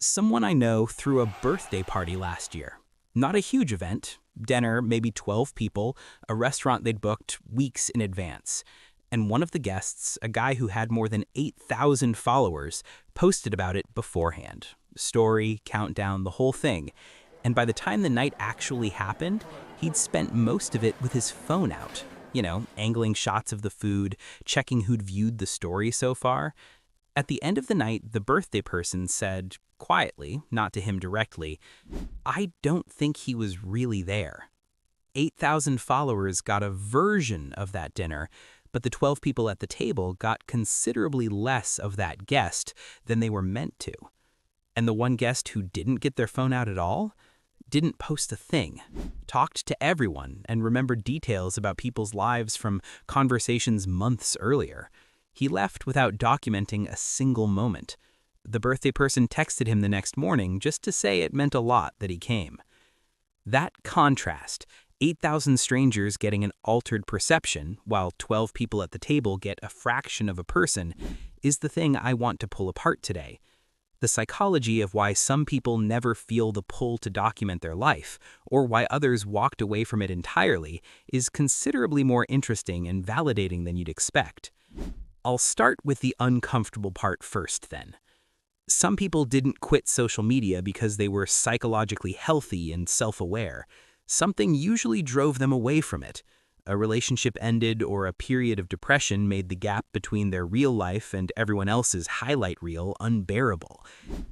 Someone I know threw a birthday party last year. Not a huge event, dinner, maybe 12 people, a restaurant they'd booked weeks in advance. And one of the guests, a guy who had more than 8,000 followers, posted about it beforehand. Story, countdown, the whole thing. And by the time the night actually happened, he'd spent most of it with his phone out. Angling shots of the food, checking who'd viewed the story so far. At the end of the night, the birthday person said, quietly, not to him directly, I don't think he was really there. 8,000 followers got a version of that dinner, but the 12 people at the table got considerably less of that guest than they were meant to. And the one guest who didn't get their phone out at all didn't post a thing, talked to everyone, and remembered details about people's lives from conversations months earlier. He left without documenting a single moment. The birthday person texted him the next morning just to say it meant a lot that he came. That contrast, 8,000 strangers getting an altered perception while 12 people at the table get a fraction of a person, is the thing I want to pull apart today. The psychology of why some people never feel the pull to document their life, or why others walked away from it entirely, is considerably more interesting and validating than you'd expect. I'll start with the uncomfortable part first then. Some people didn't quit social media because they were psychologically healthy and self-aware. Something usually drove them away from it. A relationship ended or a period of depression made the gap between their real life and everyone else's highlight reel unbearable.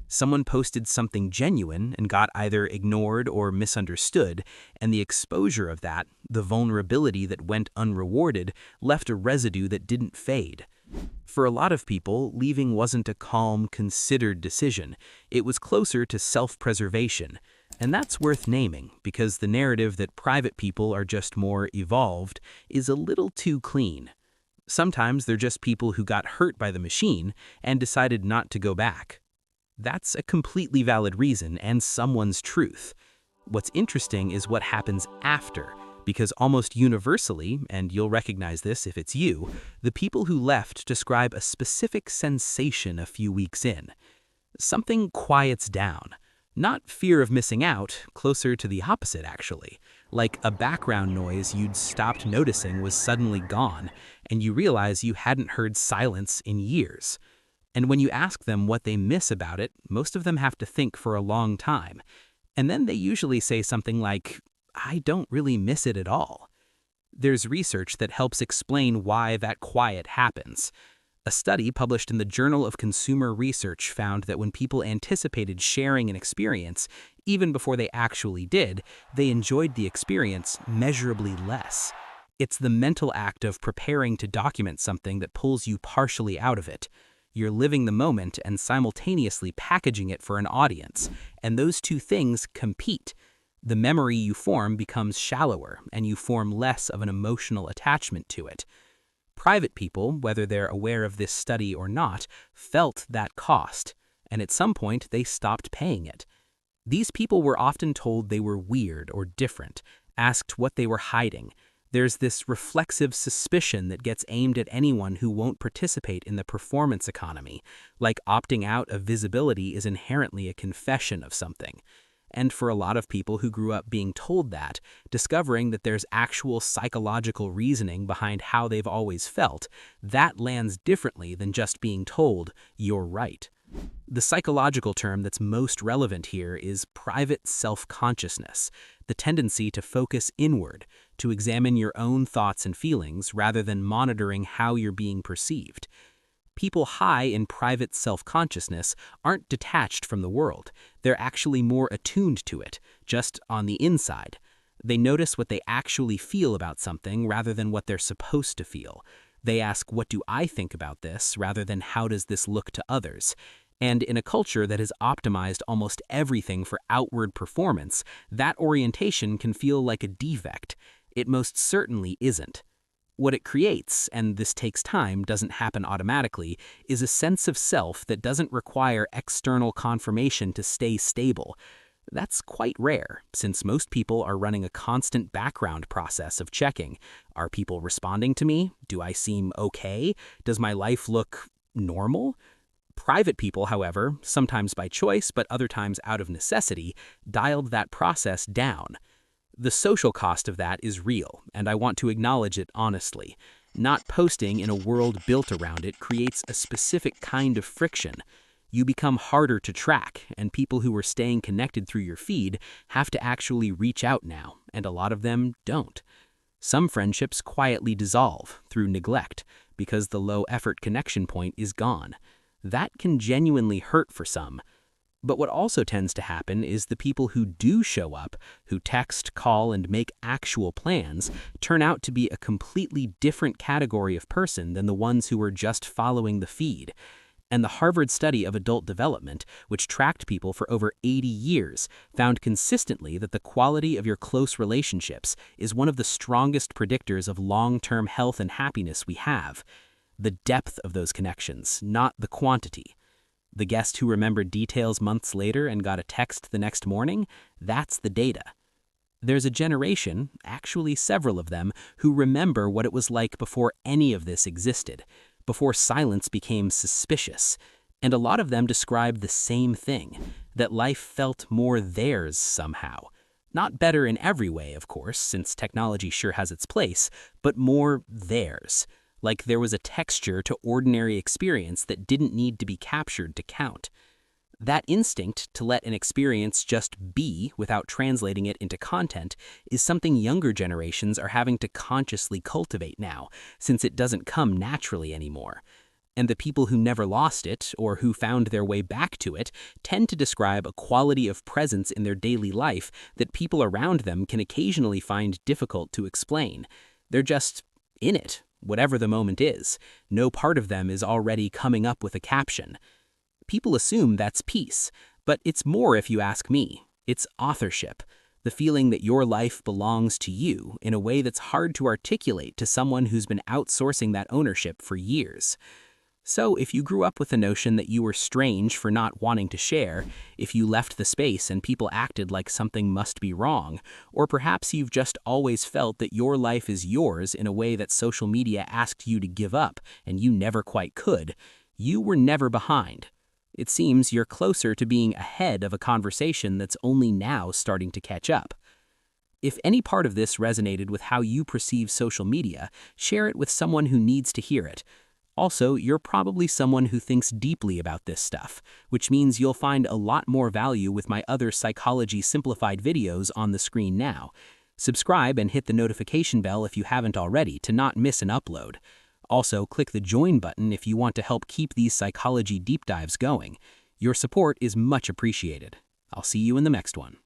Someone posted something genuine and got either ignored or misunderstood, and the exposure of that, the vulnerability that went unrewarded, left a residue that didn't fade. For a lot of people, leaving wasn't a calm, considered decision. It was closer to self-preservation. And that's worth naming, because the narrative that private people are just more evolved is a little too clean. Sometimes they're just people who got hurt by the machine and decided not to go back. That's a completely valid reason and someone's truth. What's interesting is what happens after, because almost universally, and you'll recognize this if it's you, the people who left describe a specific sensation a few weeks in. Something quiets down. Not fear of missing out, closer to the opposite actually. Like a background noise you'd stopped noticing was suddenly gone, and you realize you hadn't heard silence in years. And when you ask them what they miss about it, most of them have to think for a long time. And then they usually say something like, I don't really miss it at all. There's research that helps explain why that quiet happens. A study published in the Journal of Consumer Research found that when people anticipated sharing an experience, even before they actually did, they enjoyed the experience measurably less. It's the mental act of preparing to document something that pulls you partially out of it. You're living the moment and simultaneously packaging it for an audience, and those two things compete. The memory you form becomes shallower, and you form less of an emotional attachment to it. Private people, whether they're aware of this study or not, felt that cost, and at some point they stopped paying it. These people were often told they were weird or different, asked what they were hiding. There's this reflexive suspicion that gets aimed at anyone who won't participate in the performance economy, like opting out of visibility is inherently a confession of something. And for a lot of people who grew up being told that, discovering that there's actual psychological reasoning behind how they've always felt, that lands differently than just being told, you're right. The psychological term that's most relevant here is private self-consciousness, the tendency to focus inward, to examine your own thoughts and feelings rather than monitoring how you're being perceived. People high in private self-consciousness aren't detached from the world. They're actually more attuned to it, just on the inside. They notice what they actually feel about something rather than what they're supposed to feel. They ask, what do I think about this, rather than how does this look to others? And in a culture that has optimized almost everything for outward performance, that orientation can feel like a defect. It most certainly isn't. What it creates, and this takes time, doesn't happen automatically, is a sense of self that doesn't require external confirmation to stay stable. That's quite rare, since most people are running a constant background process of checking. Are people responding to me? Do I seem okay? Does my life look normal? Private people, however, sometimes by choice but other times out of necessity, dialed that process down. The social cost of that is real, and I want to acknowledge it honestly. Not posting in a world built around it creates a specific kind of friction. You become harder to track, and people who are staying connected through your feed have to actually reach out now, and a lot of them don't. Some friendships quietly dissolve through neglect because the low-effort connection point is gone. That can genuinely hurt for some. But what also tends to happen is the people who do show up, who text, call, and make actual plans, turn out to be a completely different category of person than the ones who were just following the feed. And the Harvard study of adult development, which tracked people for over 80 years, found consistently that the quality of your close relationships is one of the strongest predictors of long-term health and happiness we have. The depth of those connections, not the quantity. The guest who remembered details months later and got a text the next morning, that's the data. There's a generation, actually several of them, who remember what it was like before any of this existed, before silence became suspicious. And a lot of them describe the same thing, that life felt more theirs somehow. Not better in every way, of course, since technology sure has its place, but more theirs. Like there was a texture to ordinary experience that didn't need to be captured to count. That instinct to let an experience just be without translating it into content is something younger generations are having to consciously cultivate now, since it doesn't come naturally anymore. And the people who never lost it, or who found their way back to it, tend to describe a quality of presence in their daily life that people around them can occasionally find difficult to explain. They're just in it, whatever the moment is. No part of them is already coming up with a caption. People assume that's peace, but it's more if you ask me. It's authorship, the feeling that your life belongs to you in a way that's hard to articulate to someone who's been outsourcing that ownership for years. So if you grew up with the notion that you were strange for not wanting to share, if you left the space and people acted like something must be wrong, or perhaps you've just always felt that your life is yours in a way that social media asked you to give up and you never quite could, you were never behind. It seems you're closer to being ahead of a conversation that's only now starting to catch up. If any part of this resonated with how you perceive social media, share it with someone who needs to hear it. Also, you're probably someone who thinks deeply about this stuff, which means you'll find a lot more value with my other Psychology Simplified videos on the screen now. Subscribe and hit the notification bell if you haven't already to not miss an upload. Also, click the join button if you want to help keep these psychology deep dives going. Your support is much appreciated. I'll see you in the next one.